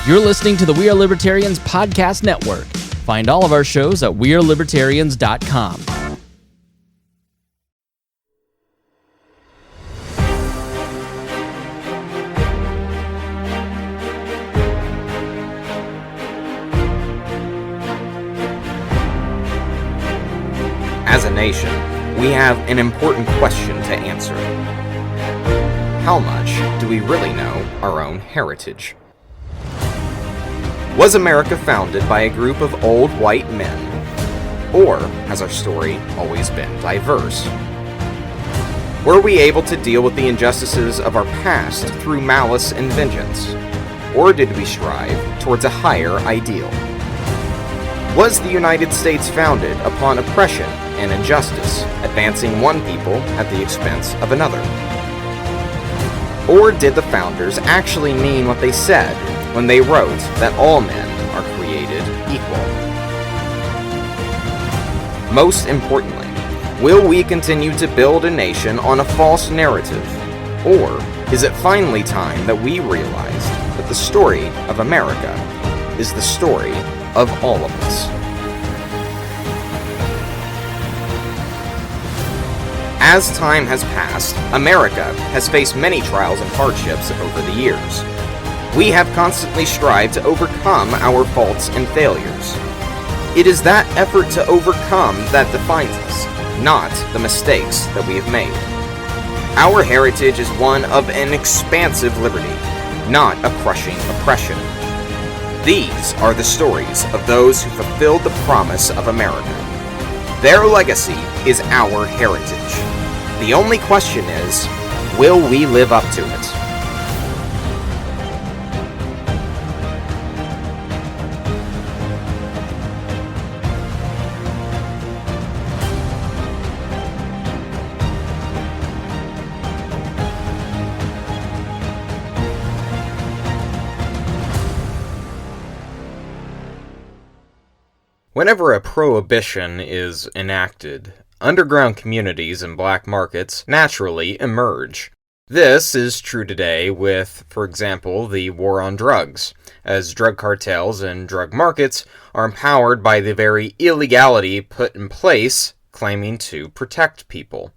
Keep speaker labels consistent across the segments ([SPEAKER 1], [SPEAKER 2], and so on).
[SPEAKER 1] You're listening to the We Are Libertarians podcast network. Find all of our shows at wearelibertarians.com.
[SPEAKER 2] As a nation, we have an important question to answer. How much do we really know our own heritage? Was America founded by a group of old white men? Or has our story always been diverse? Were we able to deal with the injustices of our past through malice and vengeance? Or did we strive towards a higher ideal? Was the United States founded upon oppression and injustice, advancing one people at the expense of another? Or did the founders actually mean what they said when they wrote that all men are created equal? Most importantly, will we continue to build a nation on a false narrative? Or is it finally time that we realize that the story of America is the story of all of us? As time has passed, America has faced many trials and hardships over the years. We have constantly strived to overcome our faults and failures. It is that effort to overcome that defines us, not the mistakes that we have made. Our heritage is one of an expansive liberty, not a crushing oppression. These are the stories of those who fulfilled the promise of America. Their legacy is our heritage. The only question is, will we live up to it? Whenever a prohibition is enacted, underground communities and black markets naturally emerge. This is true today with, for example, the war on drugs, as drug cartels and drug markets are empowered by the very illegality put in place, claiming to protect people.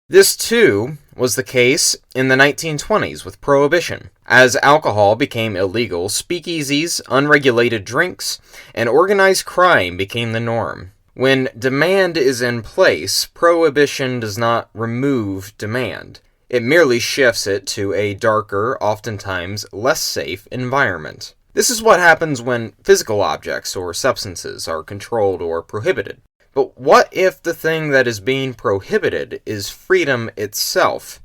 [SPEAKER 2] This, too, was the case in the 1920s with Prohibition. As alcohol became illegal, speakeasies, unregulated drinks, and organized crime became the norm. When demand is in place, Prohibition does not remove demand. It merely shifts it to a darker, oftentimes less safe environment. This is what happens when physical objects or substances are controlled or prohibited. But what if the thing that is being prohibited is freedom itself?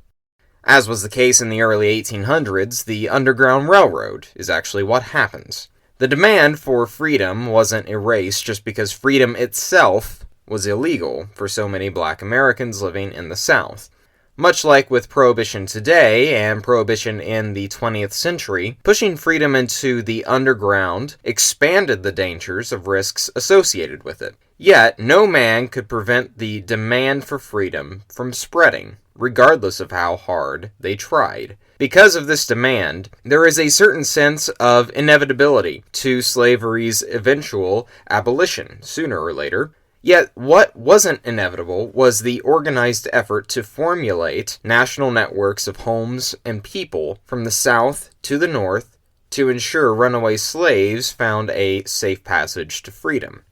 [SPEAKER 2] As was the case in the early 1800s, the Underground Railroad is actually what happens. The demand for freedom wasn't erased just because freedom itself was illegal for so many black Americans living in the South. Much like with Prohibition today and Prohibition in the 20th century, pushing freedom into the underground expanded the dangers of risks associated with it. Yet, no man could prevent the demand for freedom from spreading, regardless of how hard they tried. Because of this demand, there is a certain sense of inevitability to slavery's eventual abolition, sooner or later. Yet, what wasn't inevitable was the organized effort to formulate national networks of homes and people from the South to the North to ensure runaway slaves found a safe passage to freedom.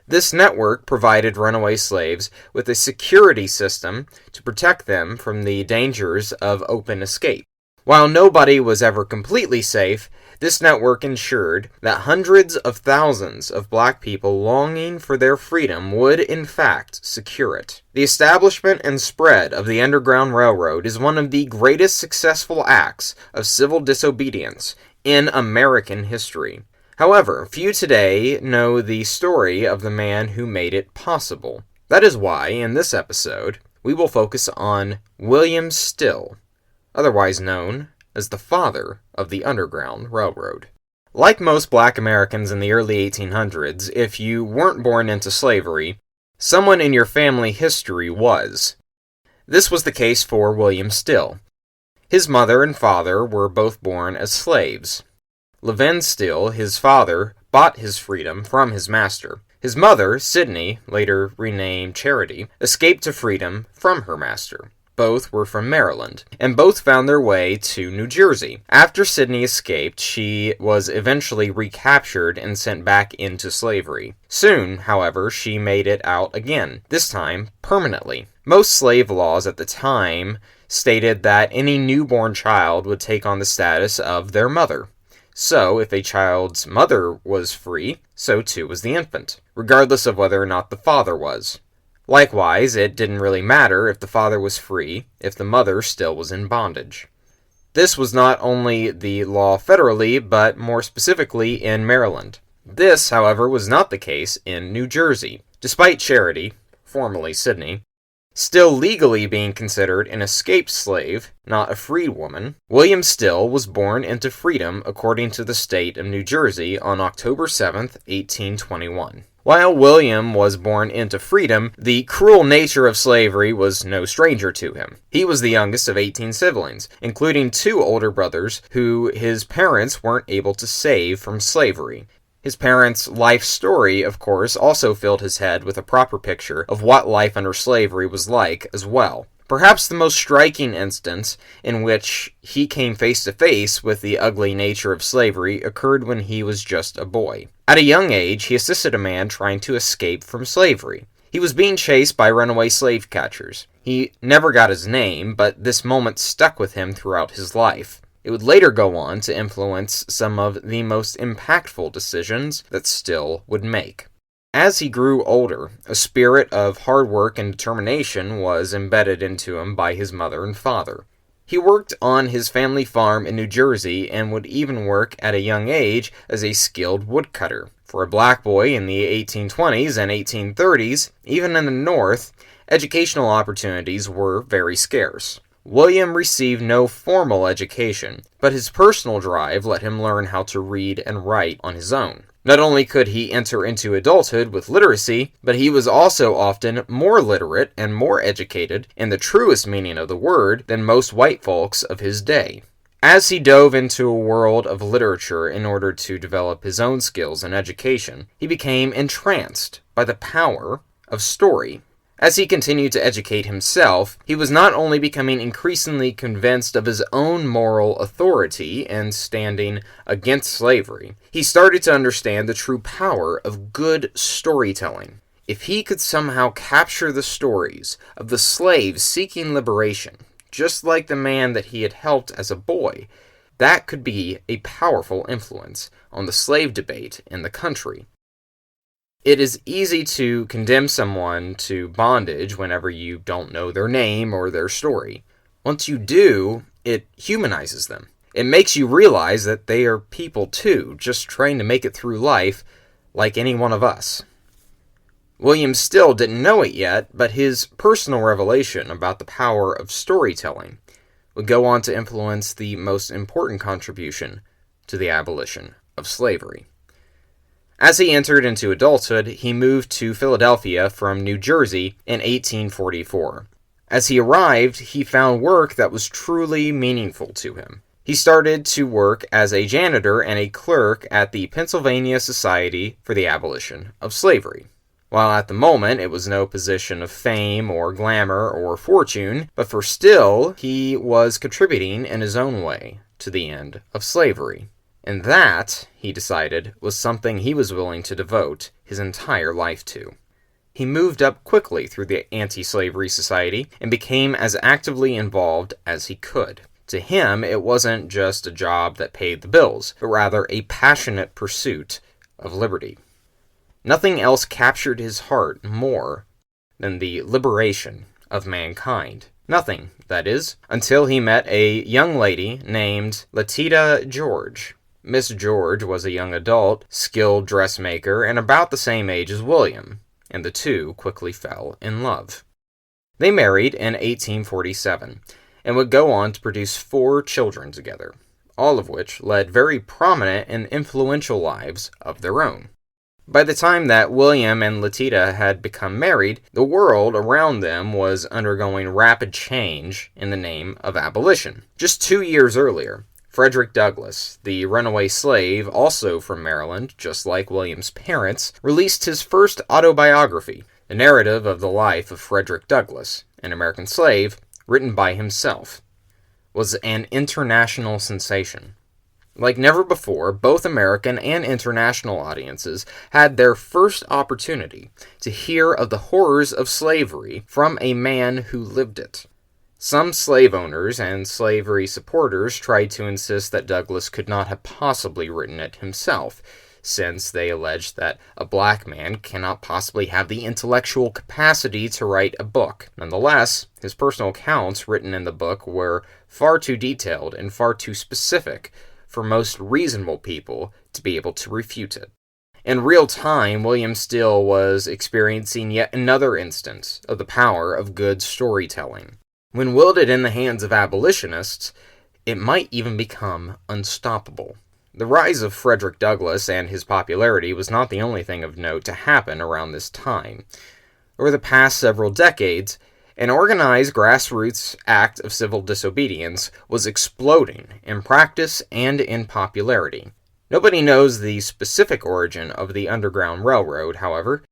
[SPEAKER 2] This network provided runaway slaves with a security system to protect them from the dangers of open escape. While nobody was ever completely safe, this network ensured that hundreds of thousands of black people longing for their freedom would in fact secure it. The establishment and spread of the Underground Railroad is one of the greatest successful acts of civil disobedience in American history. However, few today know the story of the man who made it possible. That is why, in this episode, we will focus on William Still, otherwise known as the father of the Underground Railroad. Like most black Americans in the early 1800s, if you weren't born into slavery, someone in your family history was. This was the case for William Still. His mother and father were both born as slaves. Levin Still, his father, bought his freedom from his master. His mother, Sydney, later renamed Charity, escaped to freedom from her master. Both were from Maryland, and both found their way to New Jersey. After Sydney escaped, she was eventually recaptured and sent back into slavery. Soon, however, she made it out again, this time permanently. Most slave laws at the time stated that any newborn child would take on the status of their mother. So, if a child's mother was free, so too was the infant, regardless of whether or not the father was. Likewise, it didn't really matter if the father was free, if the mother still was in bondage. This was not only the law federally, but more specifically in Maryland. This, however, was not the case in New Jersey. Despite Charity, formerly Sydney, still legally being considered an escaped slave, not a freed woman, William Still was born into freedom according to the state of New Jersey on October 7th, 1821. While William was born into freedom, the cruel nature of slavery was no stranger to him. He was the youngest of 18 siblings, including 2 older brothers who his parents weren't able to save from slavery. His parents' life story, of course, also filled his head with a proper picture of what life under slavery was like as well. Perhaps the most striking instance in which he came face to face with the ugly nature of slavery occurred when he was just a boy. At a young age, he assisted a man trying to escape from slavery. He was being chased by runaway slave catchers. He never got his name, but this moment stuck with him throughout his life. It would later go on to influence some of the most impactful decisions that Still would make. As he grew older, a spirit of hard work and determination was embedded into him by his mother and father. He worked on his family farm in New Jersey and would even work at a young age as a skilled woodcutter. For a black boy in the 1820s and 1830s, even in the North, educational opportunities were very scarce. William received no formal education, but his personal drive let him learn how to read and write on his own. Not only could he enter into adulthood with literacy, but he was also often more literate and more educated in the truest meaning of the word than most white folks of his day. As he dove into a world of literature in order to develop his own skills and education, he became entranced by the power of story. As he continued to educate himself, he was not only becoming increasingly convinced of his own moral authority and standing against slavery, he started to understand the true power of good storytelling. If he could somehow capture the stories of the slaves seeking liberation, just like the man that he had helped as a boy, that could be a powerful influence on the slave debate in the country. It is easy to condemn someone to bondage whenever you don't know their name or their story. Once you do, it humanizes them. It makes you realize that they are people too, just trying to make it through life like any one of us. William Still didn't know it yet, but his personal revelation about the power of storytelling would go on to influence the most important contribution to the abolition of slavery. As he entered into adulthood, he moved to Philadelphia from New Jersey in 1844. As he arrived, he found work that was truly meaningful to him. He started to work as a janitor and a clerk at the Pennsylvania Society for the Abolition of Slavery. While at the moment it was no position of fame or glamour or fortune, but for Still, he was contributing in his own way to the end of slavery. And that, he decided, was something he was willing to devote his entire life to. He moved up quickly through the anti-slavery society and became as actively involved as he could. To him, it wasn't just a job that paid the bills, but rather a passionate pursuit of liberty. Nothing else captured his heart more than the liberation of mankind. Nothing, that is, until he met a young lady named Letitia George. Miss George was a young adult, skilled dressmaker, and about the same age as William, and the two quickly fell in love. They married in 1847, and would go on to produce 4 children together, all of which led very prominent and influential lives of their own. By the time that William and Letitia had become married, the world around them was undergoing rapid change in the name of abolition. Just 2 years earlier, Frederick Douglass, the runaway slave, also from Maryland, just like William's parents, released his first autobiography, a narrative of the life of Frederick Douglass, an American slave, written by himself. Was an international sensation. Like never before, both American and international audiences had their first opportunity to hear of the horrors of slavery from a man who lived it. Some slave owners and slavery supporters tried to insist that Douglass could not have possibly written it himself, since they alleged that a black man cannot possibly have the intellectual capacity to write a book. Nonetheless, his personal accounts written in the book were far too detailed and far too specific for most reasonable people to be able to refute it. In real time, William Still was experiencing yet another instance of the power of good storytelling. When wielded in the hands of abolitionists, it might even become unstoppable. The rise of Frederick Douglass and his popularity was not the only thing of note to happen around this time. Over the past several decades, an organized grassroots act of civil disobedience was exploding in practice and in popularity. Nobody knows the specific origin of the Underground Railroad, however.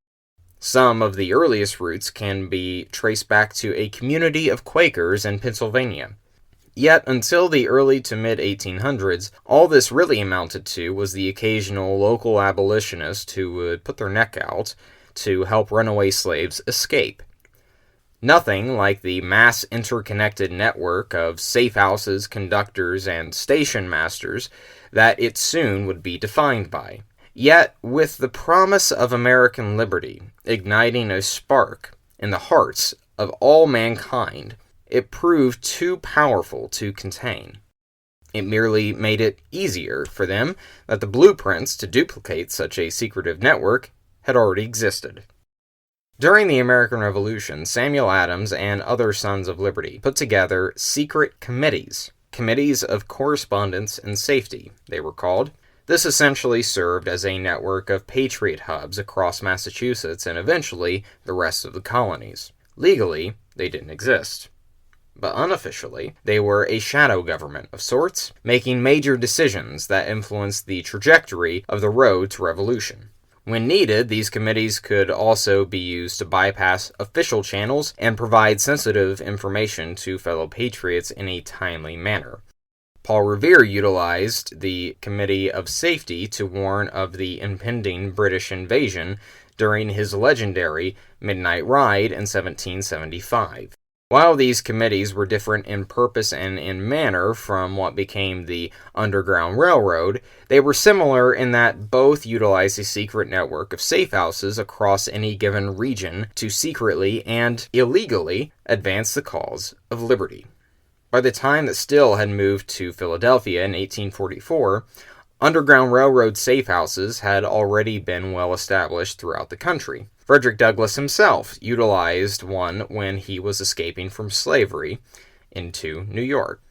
[SPEAKER 2] Some of the earliest roots can be traced back to a community of Quakers in Pennsylvania. Yet, until the early to mid-1800s, all this really amounted to was the occasional local abolitionist who would put their neck out to help runaway slaves escape. Nothing like the mass interconnected network of safe houses, conductors, and station masters that it soon would be defined by. Yet, with the promise of American liberty igniting a spark in the hearts of all mankind, it proved too powerful to contain. It merely made it easier for them that the blueprints to duplicate such a secretive network had already existed. During the American Revolution, Samuel Adams and other Sons of Liberty put together secret committees of correspondence and safety, they were called. This essentially served as a network of patriot hubs across Massachusetts and eventually the rest of the colonies. Legally, they didn't exist. But unofficially, they were a shadow government of sorts, making major decisions that influenced the trajectory of the road to revolution. When needed, these committees could also be used to bypass official channels and provide sensitive information to fellow patriots in a timely manner. Paul Revere utilized the Committee of Safety to warn of the impending British invasion during his legendary Midnight Ride in 1775. While these committees were different in purpose and in manner from what became the Underground Railroad, they were similar in that both utilized a secret network of safe houses across any given region to secretly and illegally advance the cause of liberty. By the time that Still had moved to Philadelphia in 1844, Underground Railroad safe houses had already been well established throughout the country. Frederick Douglass himself utilized one when he was escaping from slavery into New York.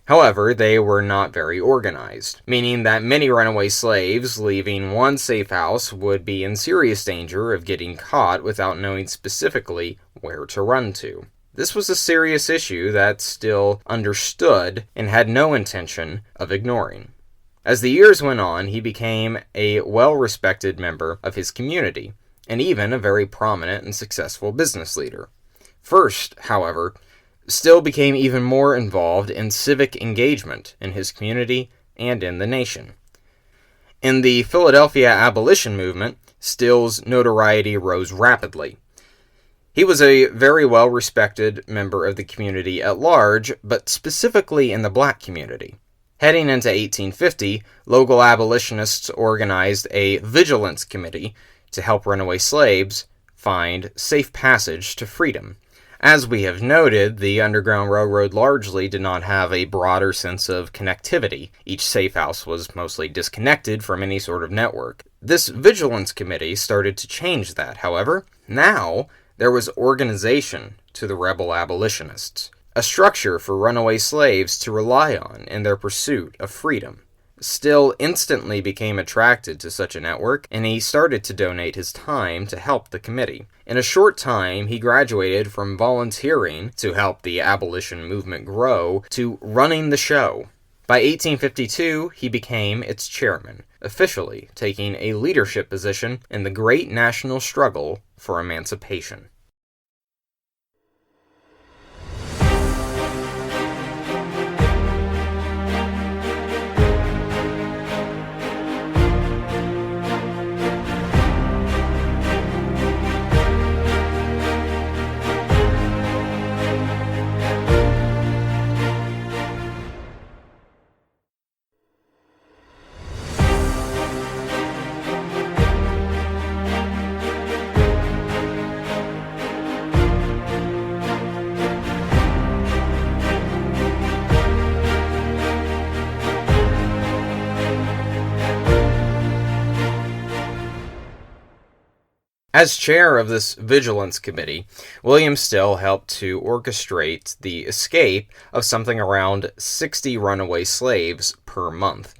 [SPEAKER 2] However, they were not very organized, meaning that many runaway slaves leaving one safe house would be in serious danger of getting caught without knowing specifically where to run to. This was a serious issue that Still understood and had no intention of ignoring. As the years went on, he became a well-respected member of his community, and even a very prominent and successful business leader. First, however, Still became even more involved in civic engagement in his community and in the nation. In the Philadelphia abolition movement, Still's notoriety rose rapidly. He was a very well-respected member of the community at large, but specifically in the black community. Heading into 1850, local abolitionists organized a vigilance committee to help runaway slaves find safe passage to freedom. As we have noted, the Underground Railroad largely did not have a broader sense of connectivity. Each safe house was mostly disconnected from any sort of network. This vigilance committee started to change that, however. Now, there was organization to the rebel abolitionists, a structure for runaway slaves to rely on in their pursuit of freedom. Still instantly became attracted to such a network, and he started to donate his time to help the committee. In a short time, he graduated from volunteering to help the abolition movement grow to running the show. By 1852, he became its chairman, officially taking a leadership position in the great national struggle for emancipation. As chair of this Vigilance Committee, William Still helped to orchestrate the escape of something around 60 runaway slaves per month.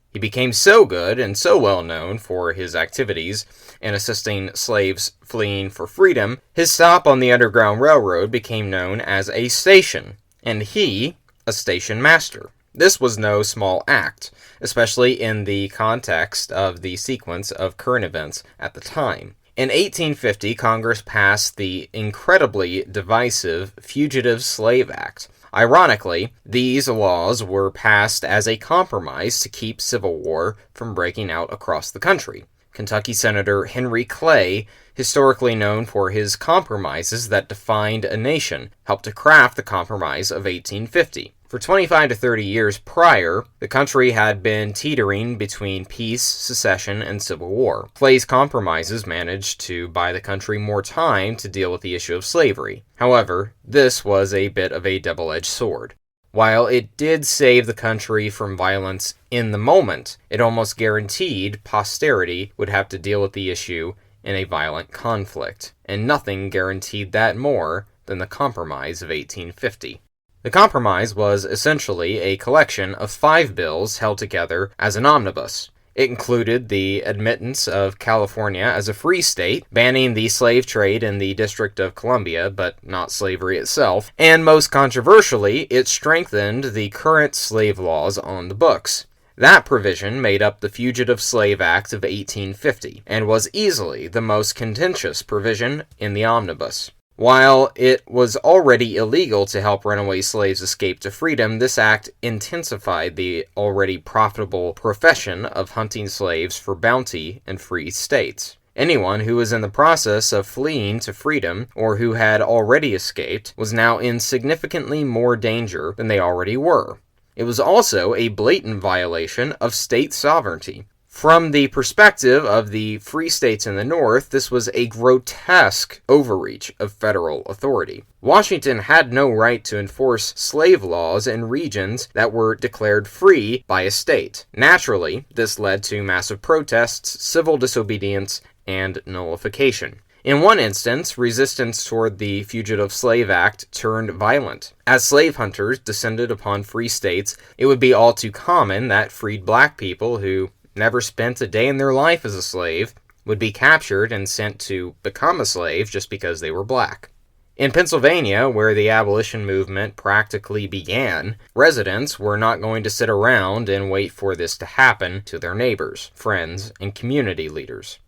[SPEAKER 2] He became so good and so well known for his activities in assisting slaves fleeing for freedom, his stop on the Underground Railroad became known as a station, and he, a station master. This was no small act, especially in the context of the sequence of current events at the time. In 1850, Congress passed the incredibly divisive Fugitive Slave Act. Ironically, these laws were passed as a compromise to keep civil war from breaking out across the country. Kentucky Senator Henry Clay, historically known for his compromises that defined a nation, helped to craft the Compromise of 1850. For 25 to 30 years prior, the country had been teetering between peace, secession, and civil war. Clay's compromises managed to buy the country more time to deal with the issue of slavery. However, this was a bit of a double-edged sword. While it did save the country from violence in the moment, it almost guaranteed posterity would have to deal with the issue in a violent conflict, and nothing guaranteed that more than the Compromise of 1850. The Compromise was essentially a collection of 5 bills held together as an omnibus. It included the admittance of California as a free state, banning the slave trade in the District of Columbia, but not slavery itself, and most controversially, it strengthened the current slave laws on the books. That provision made up the Fugitive Slave Act of 1850, and was easily the most contentious provision in the omnibus. While it was already illegal to help runaway slaves escape to freedom, this act intensified the already profitable profession of hunting slaves for bounty in free states. Anyone who was in the process of fleeing to freedom, or who had already escaped, was now in significantly more danger than they already were. It was also a blatant violation of state sovereignty. From the perspective of the free states in the North, this was a grotesque overreach of federal authority. Washington had no right to enforce slave laws in regions that were declared free by a state. Naturally, this led to massive protests, civil disobedience, and nullification. In one instance, resistance toward the Fugitive Slave Act turned violent. As slave hunters descended upon free states, it would be all too common that freed black people who never spent a day in their life as a slave would be captured and sent to become a slave just because they were black. In Pennsylvania, where the abolition movement practically began, residents were not going to sit around and wait for this to happen to their neighbors, friends, and community leaders.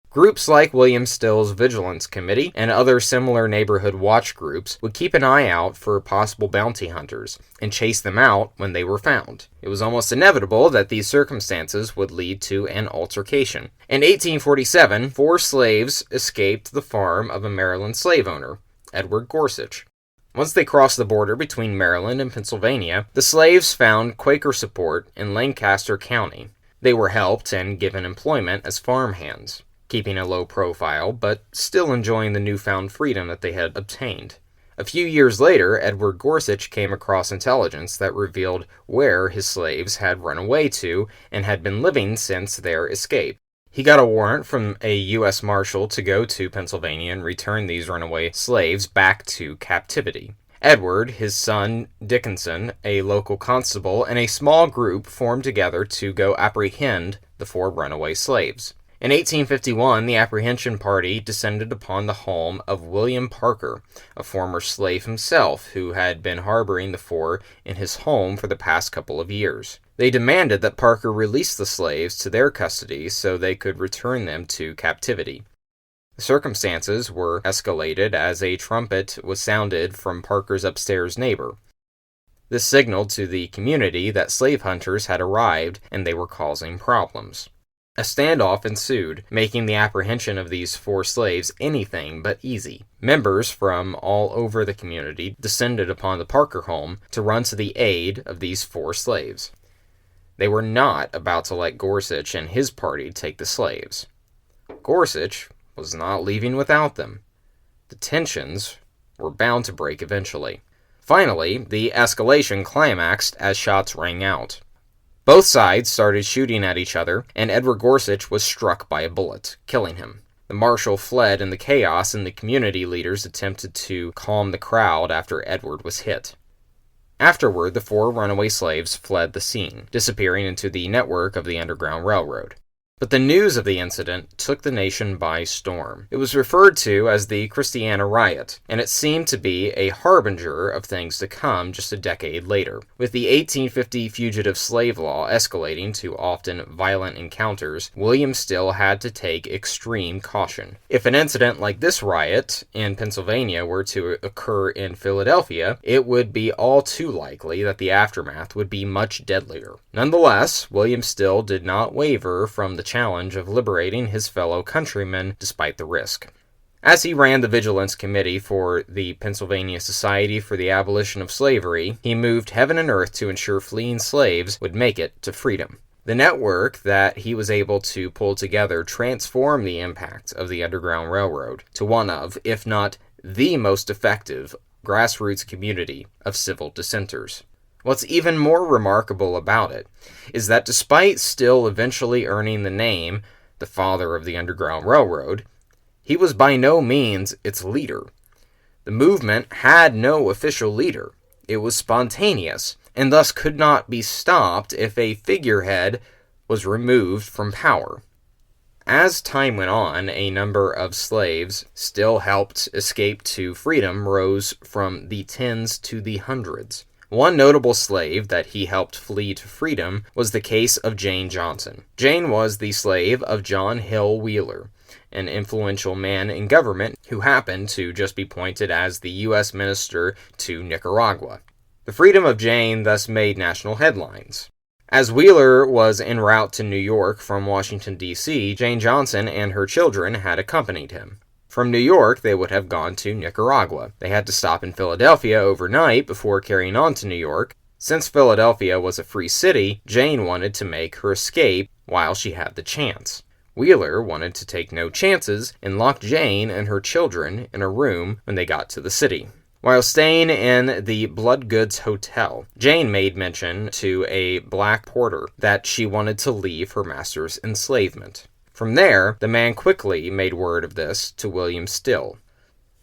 [SPEAKER 2] Groups like William Still's Vigilance Committee and other similar neighborhood watch groups would keep an eye out for possible bounty hunters and chase them out when they were found. It was almost inevitable that these circumstances would lead to an altercation. In 1847, 4 slaves escaped the farm of a Maryland slave owner, Edward Gorsuch. Once they crossed the border between Maryland and Pennsylvania, the slaves found Quaker support in Lancaster County. They were helped and given employment as farmhands, keeping a low profile, but still enjoying the newfound freedom that they had obtained. A few years later, Edward Gorsuch came across intelligence that revealed where his slaves had run away to and had been living since their escape. He got a warrant from a U.S. Marshal to go to Pennsylvania and return these runaway slaves back to captivity. Edward, his son Dickinson, a local constable, and a small group formed together to go apprehend the 4 runaway slaves. In 1851, the apprehension party descended upon the home of William Parker, a former slave himself who had been harboring the four in his home for the past couple of years. They demanded that Parker release the slaves to their custody so they could return them to captivity. The circumstances were escalated as a trumpet was sounded from Parker's upstairs neighbor. This signaled to the community that slave hunters had arrived and they were causing problems. A standoff ensued, making the apprehension of these four slaves anything but easy. Members from all over the community descended upon the Parker home to run to the aid of these four slaves. They were not about to let Gorsuch and his party take the slaves. Gorsuch was not leaving without them. The tensions were bound to break eventually. Finally, the escalation climaxed as shots rang out. Both sides started shooting at each other, and Edward Gorsuch was struck by a bullet, killing him. The marshal fled in the chaos, and the community leaders attempted to calm the crowd after Edward was hit. Afterward, the four runaway slaves fled the scene, disappearing into the network of the Underground Railroad. But the news of the incident took the nation by storm. It was referred to as the Christiana Riot, and it seemed to be a harbinger of things to come just a decade later. With the 1850 fugitive slave law escalating to often violent encounters, William Still had to take extreme caution. If an incident like this riot in Pennsylvania were to occur in Philadelphia, it would be all too likely that the aftermath would be much deadlier. Nonetheless, William Still did not waver from the challenge of liberating his fellow countrymen despite the risk. As he ran the Vigilance Committee for the Pennsylvania Society for the Abolition of Slavery, he moved heaven and earth to ensure fleeing slaves would make it to freedom. The network that he was able to pull together transformed the impact of the Underground Railroad to one of, if not the most effective, grassroots community of civil dissenters. What's even more remarkable about it is that despite Still eventually earning the name, the father of the Underground Railroad, he was by no means its leader. The movement had no official leader. It was spontaneous, and thus could not be stopped if a figurehead was removed from power. As time went on, a number of slaves Still helped escape to freedom rose from the tens to the hundreds. One notable slave that he helped flee to freedom was the case of Jane Johnson. Jane was the slave of John Hill Wheeler, an influential man in government who happened to just be appointed as the U.S. Minister to Nicaragua. The freedom of Jane thus made national headlines. As Wheeler was en route to New York from Washington, D.C., Jane Johnson and her children had accompanied him. From New York, they would have gone to Nicaragua. They had to stop in Philadelphia overnight before carrying on to New York. Since Philadelphia was a free city, Jane wanted to make her escape while she had the chance. Wheeler wanted to take no chances and locked Jane and her children in a room when they got to the city. While staying in the Bloodgoods Hotel, Jane made mention to a black porter that she wanted to leave her master's enslavement. From there, the man quickly made word of this to William Still.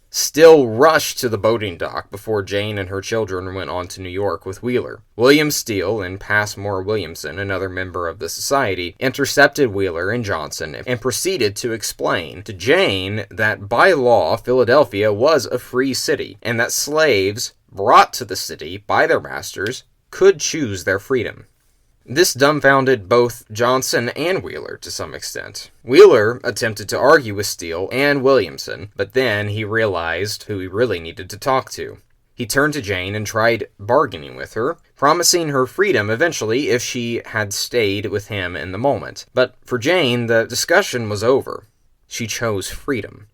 [SPEAKER 2] Still rushed to the boating dock before Jane and her children went on to New York with Wheeler. William Still and Passmore Williamson, another member of the society, intercepted Wheeler and Johnson and proceeded to explain to Jane that by law Philadelphia was a free city and that slaves brought to the city by their masters could choose their freedom. This dumbfounded both Johnson and Wheeler to some extent. Wheeler attempted to argue with Steele and Williamson, but then he realized who he really needed to talk to. He turned to Jane and tried bargaining with her, promising her freedom eventually if she had stayed with him in the moment. But for Jane, the discussion was over. She chose freedom.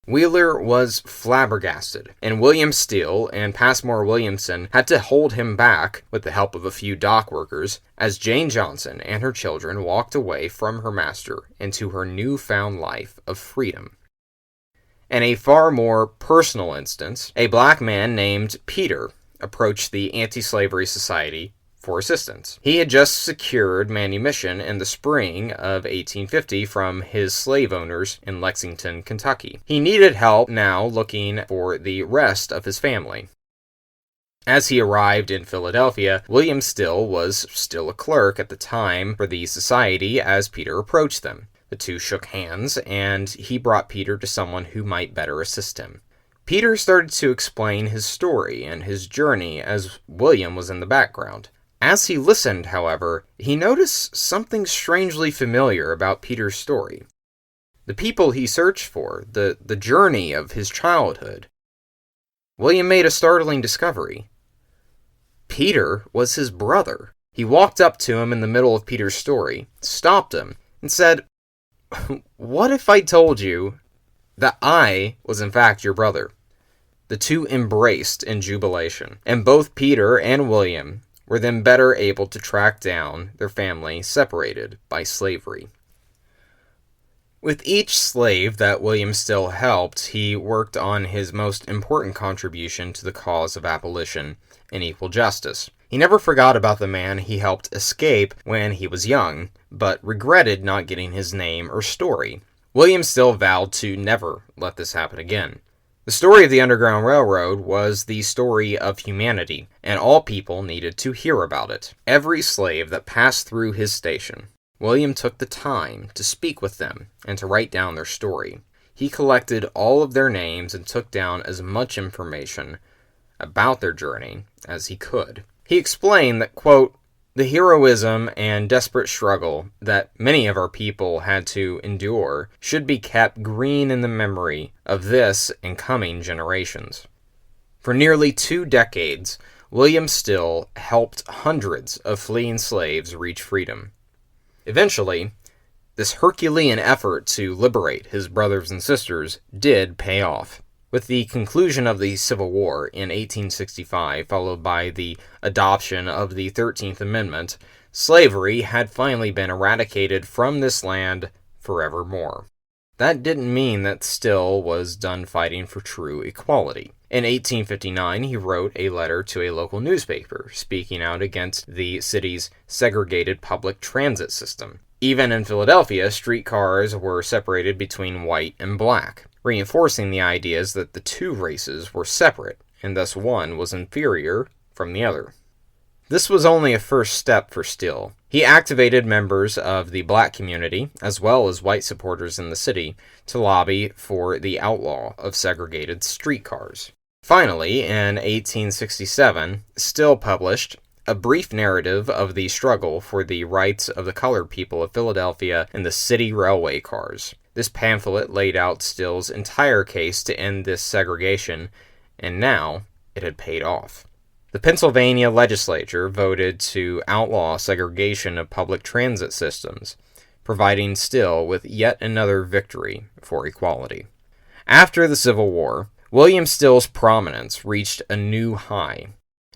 [SPEAKER 2] Wheeler was flabbergasted, and William Steele and Passmore Williamson had to hold him back with the help of a few dock workers as Jane Johnson and her children walked away from her master into her newfound life of freedom. In a far more personal instance, a black man named Peter approached the Anti-Slavery Society for assistance. He had just secured manumission in the spring of 1850 from his slave owners in Lexington, Kentucky. He needed help now looking for the rest of his family. As he arrived in Philadelphia, William Still was still a clerk at the time for the society as Peter approached them. The two shook hands, and he brought Peter to someone who might better assist him. Peter started to explain his story and his journey as William was in the background. As he listened, however, he noticed something strangely familiar about Peter's story. The people he searched for, the journey of his childhood. William made a startling discovery. Peter was his brother. He walked up to him in the middle of Peter's story, stopped him, and said, "What if I told you that I was in fact your brother?" The two embraced in jubilation, and both Peter and William were then better able to track down their family separated by slavery. With each slave that William Still helped, he worked on his most important contribution to the cause of abolition and equal justice. He never forgot about the man he helped escape when he was young, but regretted not getting his name or story. William Still vowed to never let this happen again. The story of the Underground Railroad was the story of humanity, and all people needed to hear about it. Every slave that passed through his station, William took the time to speak with them and to write down their story. He collected all of their names and took down as much information about their journey as he could. He explained that, quote, "The heroism and desperate struggle that many of our people had to endure should be kept green in the memory of this and coming generations." For nearly 2 decades, William Still helped hundreds of fleeing slaves reach freedom. Eventually, this Herculean effort to liberate his brothers and sisters did pay off. With the conclusion of the Civil War in 1865, followed by the adoption of the 13th Amendment, slavery had finally been eradicated from this land forevermore. That didn't mean that Still was done fighting for true equality. In 1859, he wrote a letter to a local newspaper, speaking out against the city's segregated public transit system. Even in Philadelphia, streetcars were separated between white and black, reinforcing the ideas that the two races were separate, and thus one was inferior from the other. This was only a first step for Still. He activated members of the black community, as well as white supporters in the city, to lobby for the outlaw of segregated streetcars. Finally, in 1867, Still published a brief narrative of the struggle for the rights of the colored people of Philadelphia in the city railway cars. This pamphlet laid out Still's entire case to end this segregation, and now it had paid off. The Pennsylvania legislature voted to outlaw segregation of public transit systems, providing Still with yet another victory for equality. After the Civil War, William Still's prominence reached a new high.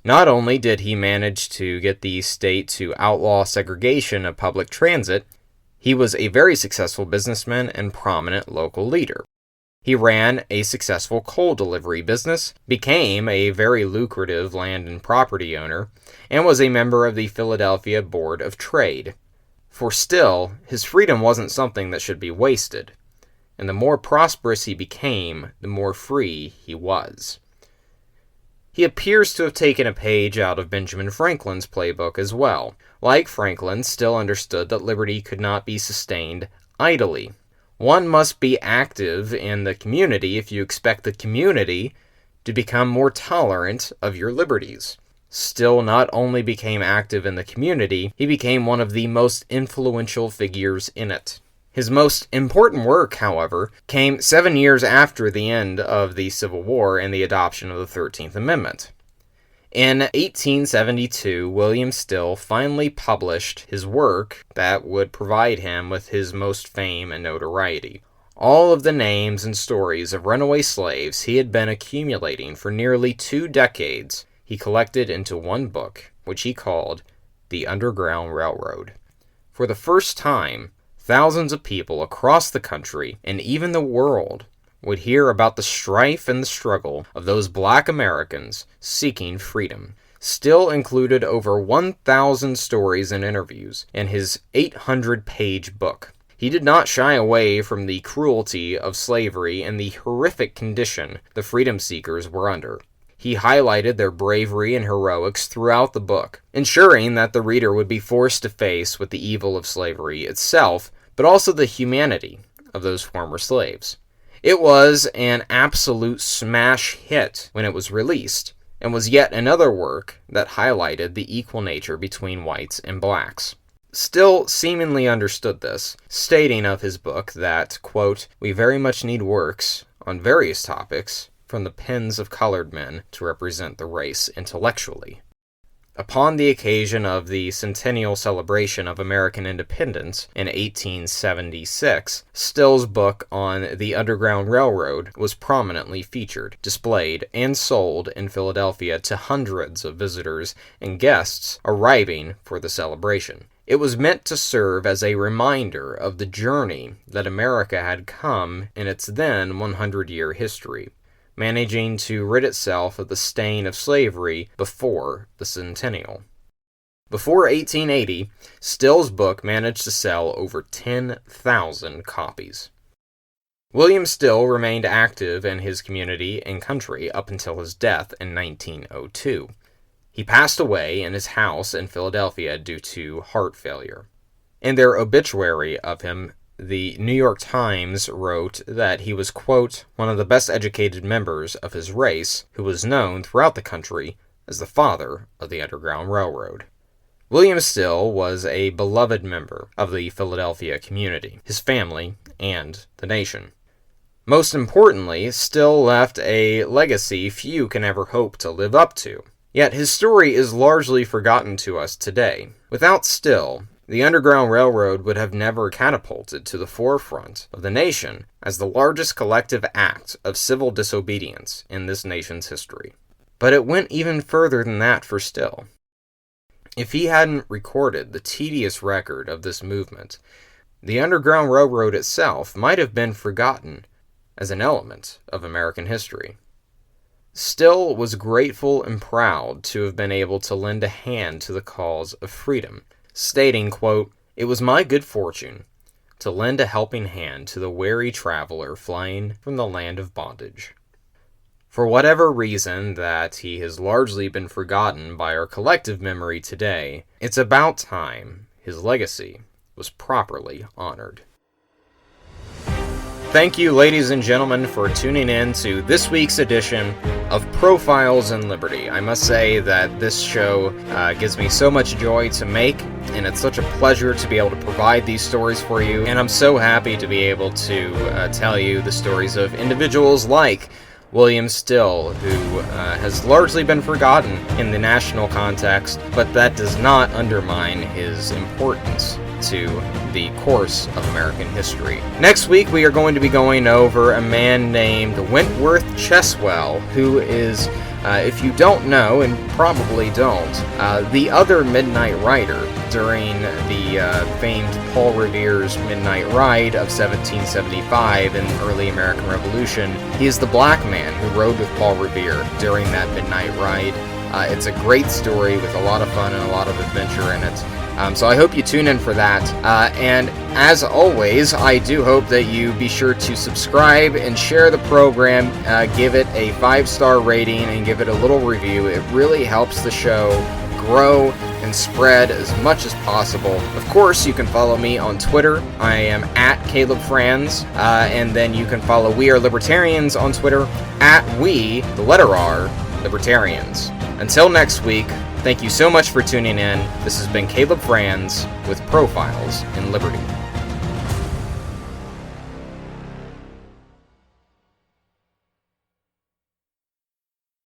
[SPEAKER 2] Not only did he manage to get the state to outlaw segregation of public transit, he was a very successful businessman and prominent local leader. He ran a successful coal delivery business, became a very lucrative land and property owner, and was a member of the Philadelphia Board of Trade. For Still, his freedom wasn't something that should be wasted, and the more prosperous he became, the more free he was. He appears to have taken a page out of Benjamin Franklin's playbook as well. Like Franklin, Still understood that liberty could not be sustained idly. One must be active in the community if you expect the community to become more tolerant of your liberties. Still not only became active in the community, he became one of the most influential figures in it. His most important work, however, came 7 years after the end of the Civil War and the adoption of the 13th Amendment. In 1872, William Still finally published his work that would provide him with his most fame and notoriety. All of the names and stories of runaway slaves he had been accumulating for nearly 2 decades, he collected into one book, which he called The Underground Railroad. For the first time, thousands of people across the country, and even the world, would hear about the strife and the struggle of those black Americans seeking freedom. Still included over 1,000 stories and interviews in his 800-page book. He did not shy away from the cruelty of slavery and the horrific condition the freedom seekers were under. He highlighted their bravery and heroics throughout the book, ensuring that the reader would be forced to face with the evil of slavery itself, but also the humanity of those former slaves. It was an absolute smash hit when it was released, and was yet another work that highlighted the equal nature between whites and blacks. Still seemingly understood this, stating of his book that, quote, "We very much need works on various topics from the pens of colored men to represent the race intellectually." Upon the occasion of the centennial celebration of American independence in 1876, Still's book on the Underground Railroad was prominently featured, displayed, and sold in Philadelphia to hundreds of visitors and guests arriving for the celebration. It was meant to serve as a reminder of the journey that America had come in its then 100-year history, managing to rid itself of the stain of slavery before the centennial. Before 1880, Still's book managed to sell over 10,000 copies. William Still remained active in his community and country up until his death in 1902. He passed away in his house in Philadelphia due to heart failure. In their obituary of him, the New York Times wrote that he was, quote, "one of the best educated members of his race who was known throughout the country as the father of the Underground Railroad." William Still was a beloved member of the Philadelphia community, his family, and the nation. Most importantly, Still left a legacy few can ever hope to live up to. Yet his story is largely forgotten to us today. Without Still, the Underground Railroad would have never catapulted to the forefront of the nation as the largest collective act of civil disobedience in this nation's history. But it went even further than that for Still. If he hadn't recorded the tedious record of this movement, the Underground Railroad itself might have been forgotten as an element of American history. Still was grateful and proud to have been able to lend a hand to the cause of freedom, stating, quote, "It was my good fortune to lend a helping hand to the weary traveler flying from the land of bondage." For whatever reason that he has largely been forgotten by our collective memory today, it's about time his legacy was properly honored. Thank you, ladies and gentlemen, for tuning in to this week's edition of Profiles in Liberty. I must say that this show gives me so much joy to make, and it's such a pleasure to be able to provide these stories for you, and I'm so happy to be able to tell you the stories of individuals like William Still, who has largely been forgotten in the national context, but that does not undermine his importance to the course of American history. Next week, we are going to be going over a man named Wentworth Cheswell, who is, if you don't know, and probably don't, the other Midnight Rider during the famed Paul Revere's Midnight Ride of 1775 in the early American Revolution. He is the black man who rode with Paul Revere during that Midnight Ride. It's a great story with a lot of fun and a lot of adventure in it. So I hope you tune in for that. And as always, I do hope that you be sure to subscribe and share the program, give it a 5-star rating, and give it a little review. It really helps the show grow and spread as much as possible. Of course, you can follow me on Twitter. I am at Caleb Franz, and then you can follow We Are Libertarians on Twitter at We, the letter R, Libertarians. Until next week, thank you so much for tuning in. This has been Caleb Franz with Profiles in Liberty.